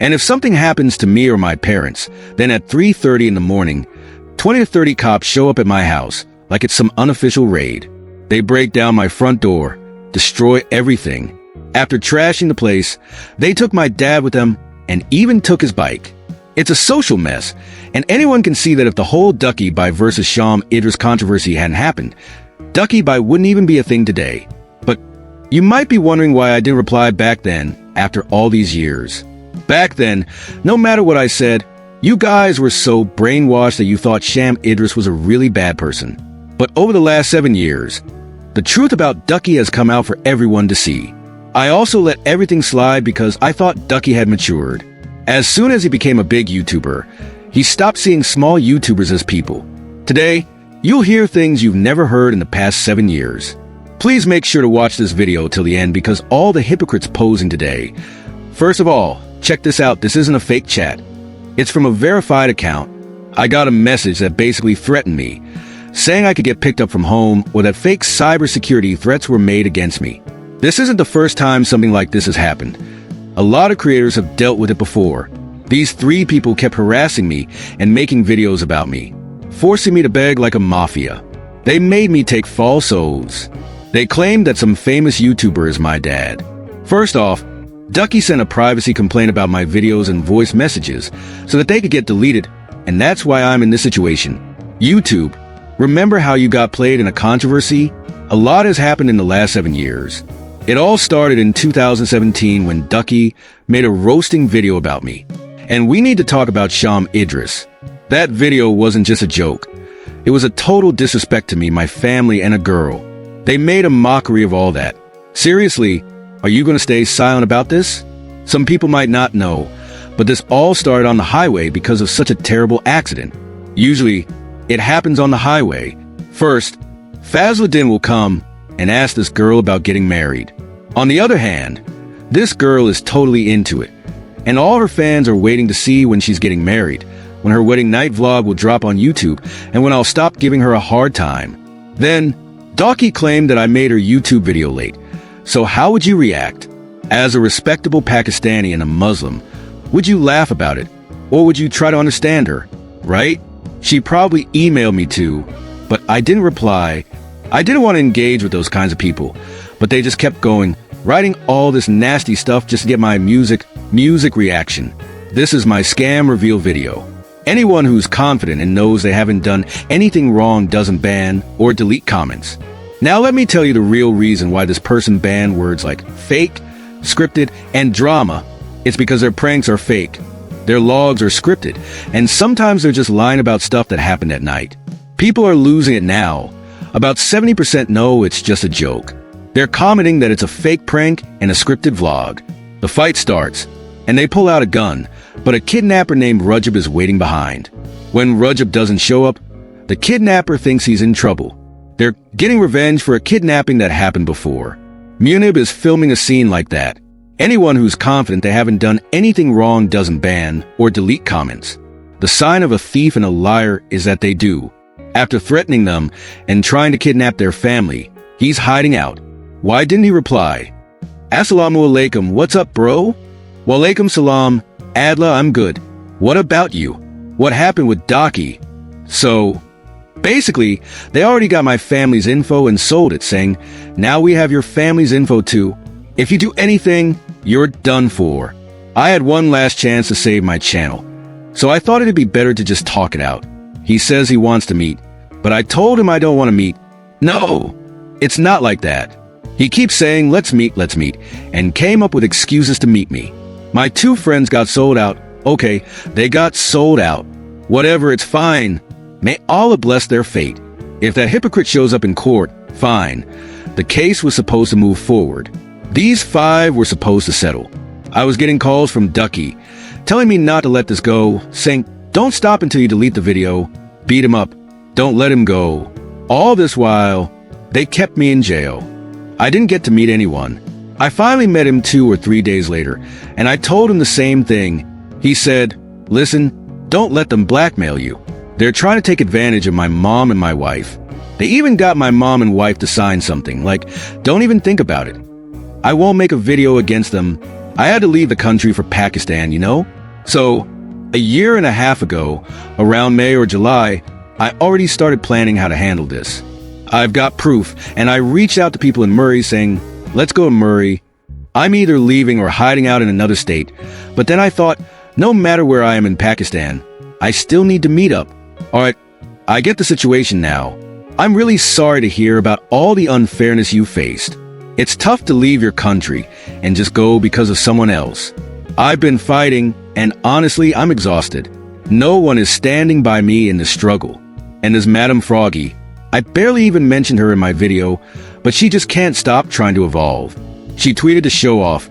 And if something happens to me or my parents, then at 3:30 in the morning, 20 to 30 cops show up at my house like it's some unofficial raid. They break down my front door, destroy everything. After trashing the place, they took my dad with them and even took his bike. It's a social mess, and anyone can see that if the whole Ducky Bhai versus Sham Idrees controversy hadn't happened, Ducky Bhai wouldn't even be a thing today. But you might be wondering why I didn't reply back then, after all these years. Back then, no matter what I said, you guys were so brainwashed that you thought Sham Idrees was a really bad person. But over the last 7 years, the truth about Ducky has come out for everyone to see. I also let everything slide because I thought Ducky had matured. As soon as he became a big YouTuber, he stopped seeing small YouTubers as people. Today, you'll hear things you've never heard in the past 7 years. Please make sure to watch this video till the end because all the hypocrites posing today. First of all, check this out. This isn't a fake chat. It's from a verified account. I got a message that basically threatened me, saying I could get picked up from home or that fake cybersecurity threats were made against me. This isn't the first time something like this has happened. A lot of creators have dealt with it before. These 3 people kept harassing me and making videos about me, forcing me to beg like a mafia. They made me take false oaths. They claimed that some famous YouTuber is my dad. First off, Ducky sent a privacy complaint about my videos and voice messages so that they could get deleted, and that's why I'm in this situation. YouTube, remember how you got played in a controversy? A lot has happened in the last 7 years. It all started in 2017 when Ducky made a roasting video about me. And we need to talk about Sham Idrees. That video wasn't just a joke. It was a total disrespect to me, my family, and a girl. They made a mockery of all that. Seriously, are you going to stay silent about this? Some people might not know, but this all started on the highway because of such a terrible accident. Usually, it happens on the highway. First, Fazluddin will come and ask this girl about getting married. On the other hand, this girl is totally into it, and all her fans are waiting to see when she's getting married, when her wedding night vlog will drop on YouTube, and when I'll stop giving her a hard time. Then, Ducky claimed that I made her YouTube video late. So how would you react? As a respectable Pakistani and a Muslim, would you laugh about it? Or would you try to understand her? Right? She probably emailed me too, but I didn't reply. I didn't want to engage with those kinds of people, but they just kept going, writing all this nasty stuff just to get my music reaction. This is my scam reveal video. Anyone who's confident and knows they haven't done anything wrong doesn't ban or delete comments. Now let me tell you the real reason why this person banned words like fake, scripted, and drama. It's because their pranks are fake. Their logs are scripted, and sometimes they're just lying about stuff that happened at night. People are losing it now. About 70% know it's just a joke. They're commenting that it's a fake prank and a scripted vlog. The fight starts, and they pull out a gun, but a kidnapper named Rajab is waiting behind. When Rajab doesn't show up, the kidnapper thinks he's in trouble. They're getting revenge for a kidnapping that happened before. Munib is filming a scene like that. Anyone who's confident they haven't done anything wrong doesn't ban or delete comments. The sign of a thief and a liar is that they do. After threatening them and trying to kidnap their family, he's hiding out. Why didn't he reply? Assalamu alaikum, what's up, bro? Walaikum salam, Adla, I'm good. What about you? What happened with Ducky? So, basically, they already got my family's info and sold it, saying, now we have your family's info too. If you do anything, you're done for. I had one last chance to save my channel, so I thought it'd be better to just talk it out. He says he wants to meet, but I told him I don't want to meet. No, it's not like that. He keeps saying, let's meet, and came up with excuses to meet me. My 2 friends got sold out. Okay, they got sold out. Whatever, it's fine. May Allah bless their fate. If that hypocrite shows up in court, fine. The case was supposed to move forward. These 5 were supposed to settle. I was getting calls from Ducky, telling me not to let this go, saying, don't stop until you delete the video, beat him up, don't let him go. All this while, they kept me in jail. I didn't get to meet anyone. I finally met him 2 or 3 days later, and I told him the same thing. He said, listen, don't let them blackmail you. They're trying to take advantage of my mom and my wife. They even got my mom and wife to sign something, like, don't even think about it. I won't make a video against them, I had to leave the country for Pakistan, you know? So, a year and a half ago, around May or July, I already started planning how to handle this. I've got proof, and I reached out to people in Murray saying, let's go to Murray. I'm either leaving or hiding out in another state. But then I thought, no matter where I am in Pakistan, I still need to meet up. Alright, I get the situation now. I'm really sorry to hear about all the unfairness you faced. It's tough to leave your country and just go because of someone else. I've been fighting, and honestly, I'm exhausted. No one is standing by me in the struggle. And there's Madam Froggy. I barely even mentioned her in my video, but she just can't stop trying to evolve. She tweeted to show off,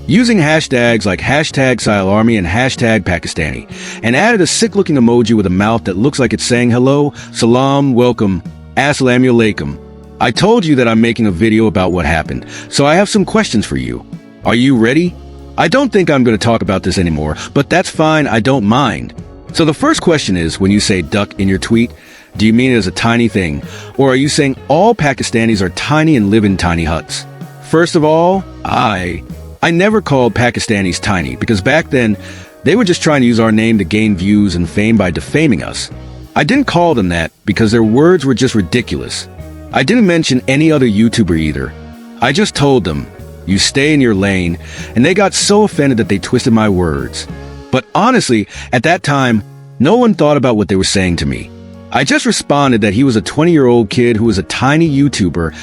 using hashtags like hashtag Sile Army and hashtag Pakistani, and added a sick-looking emoji with a mouth that looks like it's saying hello, salam, welcome, assalamu alaikum. I told you that I'm making a video about what happened, so I have some questions for you. Are you ready? I don't think I'm going to talk about this anymore, but that's fine, I don't mind. So the first question is, when you say duck in your tweet, do you mean it as a tiny thing, or are you saying all Pakistanis are tiny and live in tiny huts? First of all, I never called Pakistanis tiny, because back then, they were just trying to use our name to gain views and fame by defaming us. I didn't call them that because their words were just ridiculous. I didn't mention any other YouTuber either. I just told them, you stay in your lane, and they got so offended that they twisted my words. But honestly, at that time, no one thought about what they were saying to me. I just responded that he was a 20-year-old kid who was a tiny YouTuber.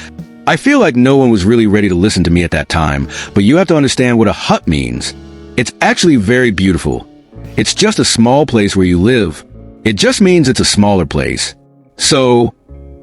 I feel like no one was really ready to listen to me at that time, but you have to understand what a hut means. It's actually very beautiful. It's just a small place where you live. It just means it's a smaller place. So,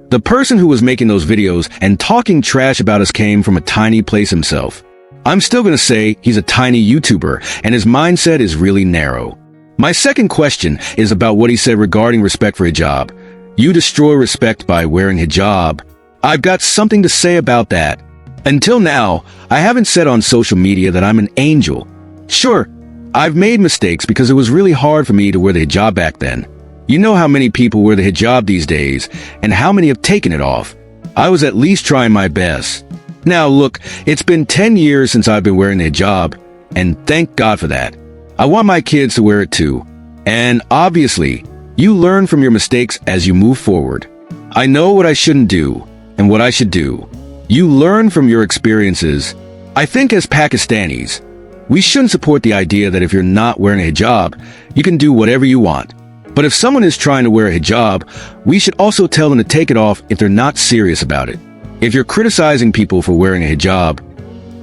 the person who was making those videos and talking trash about us came from a tiny place himself. I'm still gonna say he's a tiny YouTuber, and his mindset is really narrow. My second question is about what he said regarding respect for hijab. You destroy respect by wearing hijab. I've got something to say about that. Until now, I haven't said on social media that I'm an angel. Sure, I've made mistakes because it was really hard for me to wear the hijab back then. You know how many people wear the hijab these days, and how many have taken it off. I was at least trying my best. Now look, it's been 10 years since I've been wearing the hijab, and thank God for that. I want my kids to wear it too. And obviously, you learn from your mistakes as you move forward. I know what I shouldn't do, and what I should do. You learn from your experiences. I think as Pakistanis, we shouldn't support the idea that if you're not wearing a hijab, you can do whatever you want. But if someone is trying to wear a hijab, we should also tell them to take it off if they're not serious about it. If you're criticizing people for wearing a hijab,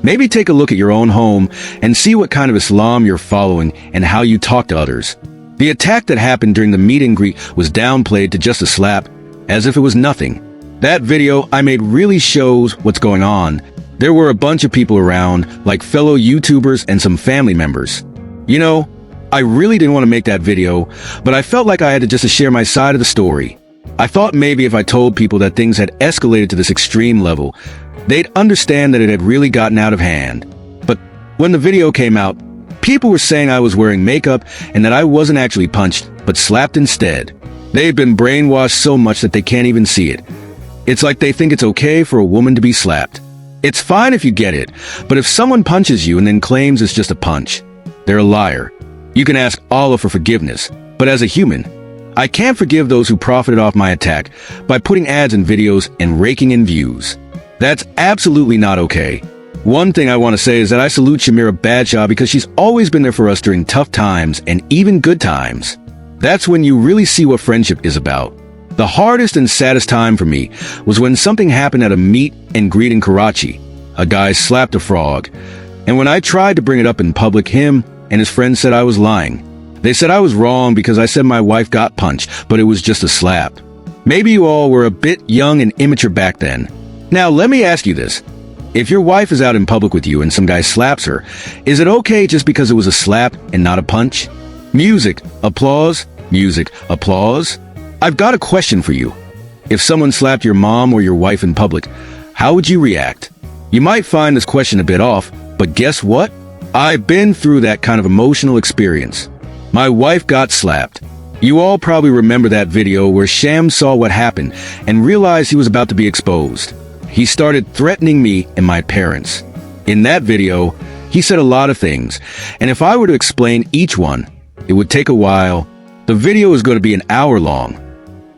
maybe take a look at your own home and see what kind of Islam you're following and how you talk to others. The attack that happened during the meet and greet was downplayed to just a slap, as if it was nothing. That video I made really shows what's going on. There were a bunch of people around, like fellow YouTubers and some family members. You know, I really didn't want to make that video, but I felt like I had to just share my side of the story. I thought maybe if I told people that things had escalated to this extreme level, they'd understand that it had really gotten out of hand. But when the video came out, people were saying I was wearing makeup and that I wasn't actually punched, but slapped instead. They've been brainwashed so much that they can't even see it. It's like they think it's okay for a woman to be slapped. It's fine if you get it, but if someone punches you and then claims it's just a punch, they're a liar. You can ask Allah for forgiveness, but as a human, I can't forgive those who profited off my attack by putting ads in videos and raking in views. That's absolutely not okay. One thing I want to say is that I salute Shamira Badshaw because she's always been there for us during tough times and even good times. That's when you really see what friendship is about. The hardest and saddest time for me was when something happened at a meet and greet in Karachi. A guy slapped a frog, and when I tried to bring it up in public, him and his friends said I was lying. They said I was wrong because I said my wife got punched, but it was just a slap. Maybe you all were a bit young and immature back then. Now let me ask you this. If your wife is out in public with you and some guy slaps her, is it okay just because it was a slap and not a punch? Music, applause, music, applause. I've got a question for you. If someone slapped your mom or your wife in public, how would you react? You might find this question a bit off, but guess what? I've been through that kind of emotional experience. My wife got slapped. You all probably remember that video where Sham saw what happened and realized he was about to be exposed. He started threatening me and my parents. In that video, He said a lot of things, and if I were to explain each one, it would take a while. The video is going to be an hour long.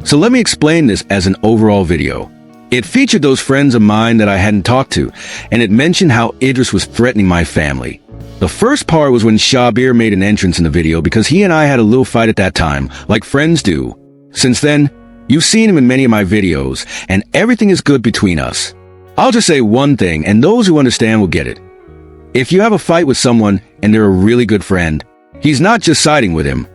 So let me explain this as an overall video. It featured those friends of mine that I hadn't talked to, and it mentioned how Idris was threatening my family. The first part was when Shabir made an entrance in the video because he and I had a little fight at that time, like friends do. Since then, you've seen him in many of my videos, and everything is good between us. I'll just say one thing, and those who understand will get it. If you have a fight with someone and they're a really good friend, he's not just siding with him.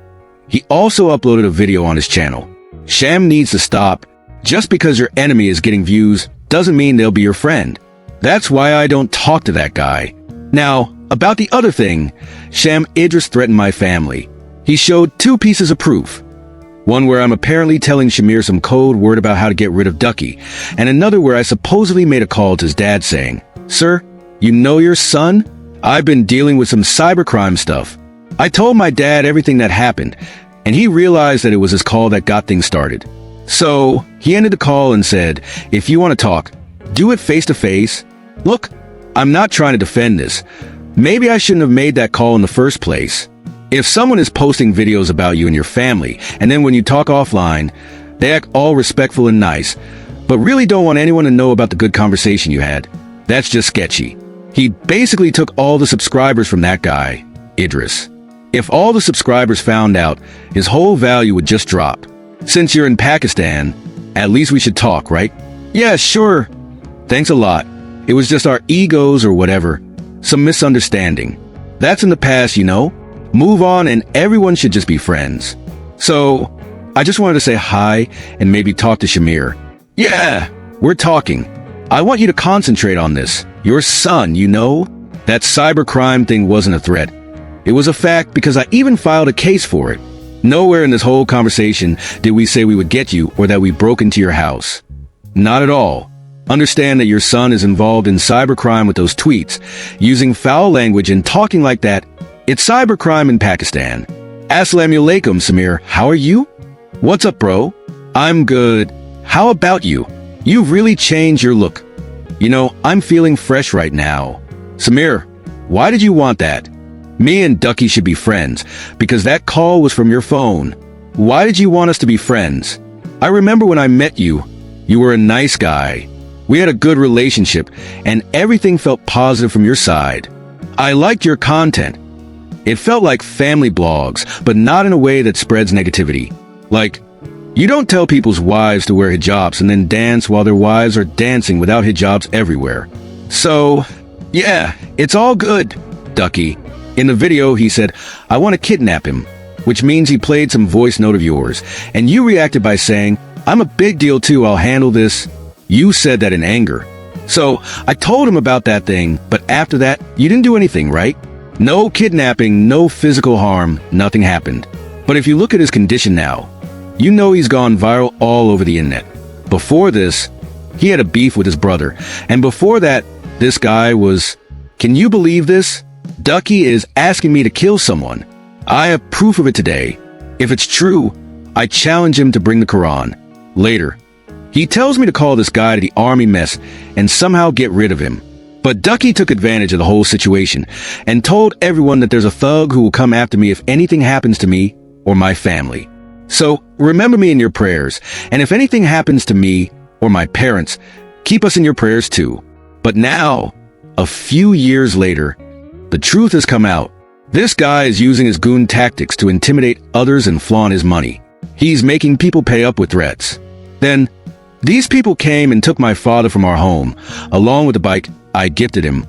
He also uploaded a video on his channel. Sham needs to stop. Just because your enemy is getting views doesn't mean they'll be your friend. That's why I don't talk to that guy. Now, about the other thing, Sham Idrees threatened my family. He showed 2 pieces of proof. One where I'm apparently telling Shamir some code word about how to get rid of Ducky, and another where I supposedly made a call to his dad saying, "Sir, you know your son? I've been dealing with some cybercrime stuff." I told my dad everything that happened, and he realized that it was his call that got things started. So, he ended the call and said, "If you want to talk, do it face to face." Look, I'm not trying to defend this. Maybe I shouldn't have made that call in the first place. If someone is posting videos about you and your family, and then when you talk offline, they act all respectful and nice, but really don't want anyone to know about the good conversation you had, that's just sketchy. He basically took all the subscribers from that guy, Idris. If all the subscribers found out, his whole value would just drop. Since you're in Pakistan, at least we should talk, right? Yeah, sure. Thanks a lot. It was just our egos or whatever. Some misunderstanding. That's in the past, you know? Move on and everyone should just be friends. So, I just wanted to say hi and maybe talk to Shamir. Yeah, we're talking. I want you to concentrate on this. Your son, you know? That cybercrime thing wasn't a threat. It was a fact because I even filed a case for it. Nowhere in this whole conversation did we say we would get you or that we broke into your house. Not at all. Understand that your son is involved in cybercrime with those tweets, using foul language and talking like that. It's cybercrime in Pakistan. Assalamu alaikum, Samir. How are you? What's up, bro? I'm good. How about you? You've really changed your look. You know, I'm feeling fresh right now. Samir, why did you want that? Me and Ducky should be friends, because that call was from your phone. Why did you want us to be friends? I remember when I met you, you were a nice guy. We had a good relationship, and everything felt positive from your side. I liked your content. It felt like family blogs, but not in a way that spreads negativity. Like, you don't tell people's wives to wear hijabs and then dance while their wives are dancing without hijabs everywhere. So, yeah, it's all good, Ducky. In the video, he said, "I want to kidnap him," which means he played some voice note of yours, and you reacted by saying, "I'm a big deal too, I'll handle this." You said that in anger. So, I told him about that thing, but after that, you didn't do anything, right? No kidnapping, no physical harm, nothing happened. But if you look at his condition now, you know he's gone viral all over the internet. Before this, he had a beef with his brother, and before that, this guy was... Can you believe this? Ducky is asking me to kill someone. I have proof of it today. If it's true, I challenge him to bring the Quran. Later, he tells me to call this guy to the army mess and somehow get rid of him. But Ducky took advantage of the whole situation and told everyone that there's a thug who will come after me if anything happens to me or my family. So remember me in your prayers, and if anything happens to me or my parents, keep us in your prayers too. But now, a few years later, the truth has come out. This guy is using his goon tactics to intimidate others and flaunt his money. He's making people pay up with threats. Then, these people came and took my father from our home, along with the bike I gifted him,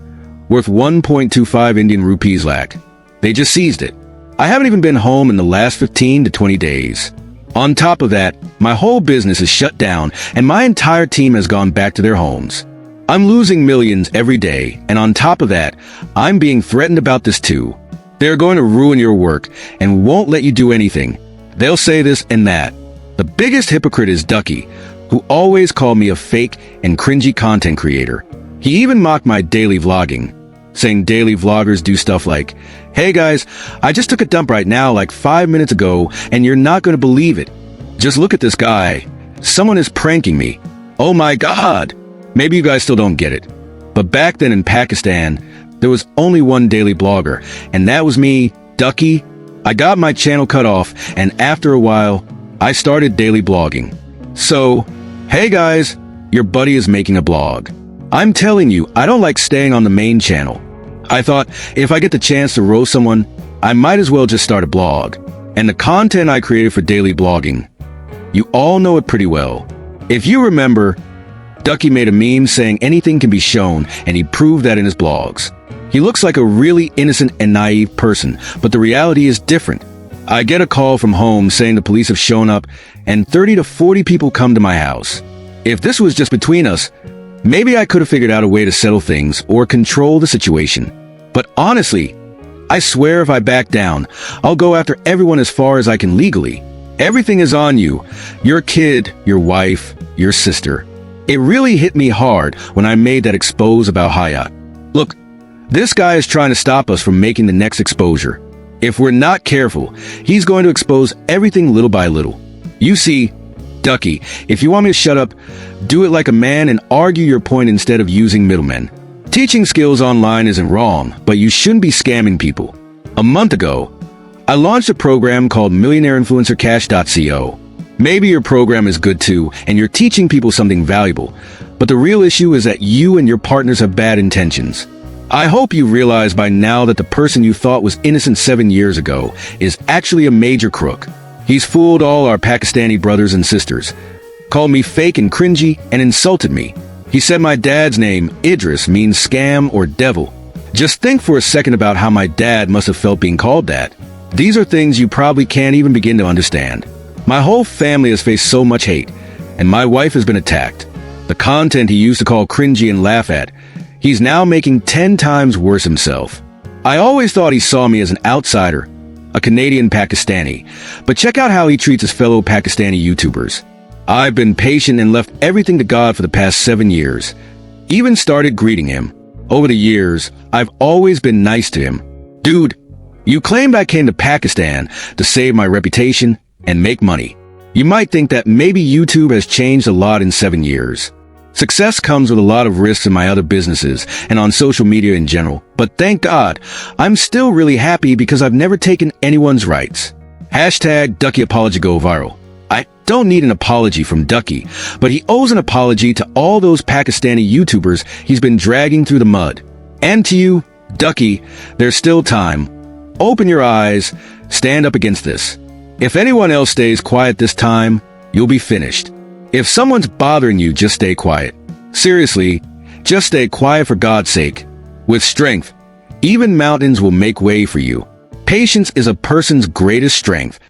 worth 1.25 Indian rupees lakh. They just seized it. I haven't even been home in the last 15 to 20 days. On top of that, my whole business is shut down and my entire team has gone back to their homes. I'm losing millions every day, and on top of that, I'm being threatened about this too. They're going to ruin your work and won't let you do anything. They'll say this and that. The biggest hypocrite is Ducky, who always called me a fake and cringy content creator. He even mocked my daily vlogging, saying daily vloggers do stuff like, "Hey guys, I just took a dump right now like 5 minutes ago and you're not going to believe it. Just look at this guy. Someone is pranking me. Oh my God." Maybe you guys still don't get it. But back then in Pakistan, There was only one daily blogger, and that was me, Ducky. I got my channel cut off, and after a while, I started daily blogging. So, hey guys, your buddy is making a blog. I'm telling you, I don't like staying on the main channel. I thought, if I get the chance to roast someone, I might as well just start a blog. And the content I created for daily blogging, you all know it pretty well. If you remember, Ducky made a meme saying anything can be shown, and he proved that in his blogs. He looks like a really innocent and naive person, but the reality is different. I get a call from home saying the police have shown up, and 30 to 40 people come to my house. If this was just between us, maybe I could have figured out a way to settle things or control the situation. But honestly, I swear if I back down, I'll go after everyone as far as I can legally. Everything is on you. Your kid, your wife, your sister. It really hit me hard when I made that expose about Hayat. Look, this guy is trying to stop us from making the next exposure. If we're not careful, he's going to expose everything little by little. You see, Ducky, if you want me to shut up, do it like a man and argue your point instead of using middlemen. Teaching skills online isn't wrong, but you shouldn't be scamming people. A month ago, I launched a program called MillionaireInfluencerCash.co. Maybe your program is good too, and you're teaching people something valuable, but the real issue is that you and your partners have bad intentions. I hope you realize by now that the person you thought was innocent 7 years ago is actually a major crook. He's fooled all our Pakistani brothers and sisters, called me fake and cringy, and insulted me. He said my dad's name, Idris, means scam or devil. Just think for a second about how my dad must have felt being called that. These are things you probably can't even begin to understand. My whole family has faced so much hate, and my wife has been attacked. The content he used to call cringy and laugh at, he's now making 10 times worse himself. I always thought he saw me as an outsider, a Canadian Pakistani, but check out how he treats his fellow Pakistani YouTubers. I've been patient and left everything to God for the past 7 years. Even started greeting him. Over the years, I've always been nice to him. Dude, you claimed I came to Pakistan to save my reputation and make money. You might think that maybe YouTube has changed a lot in 7 years. Success comes with a lot of risks in my other businesses and on social media in general, but thank God, I'm still really happy because I've never taken anyone's rights. Hashtag Ducky Apology go viral. I don't need an apology from Ducky, but he owes an apology to all those Pakistani YouTubers he's been dragging through the mud. And to you, Ducky, there's still time. Open your eyes, stand up against this. If anyone else stays quiet this time, you'll be finished. If someone's bothering you, just stay quiet. Seriously, just stay quiet for God's sake. With strength, even mountains will make way for you. Patience is a person's greatest strength.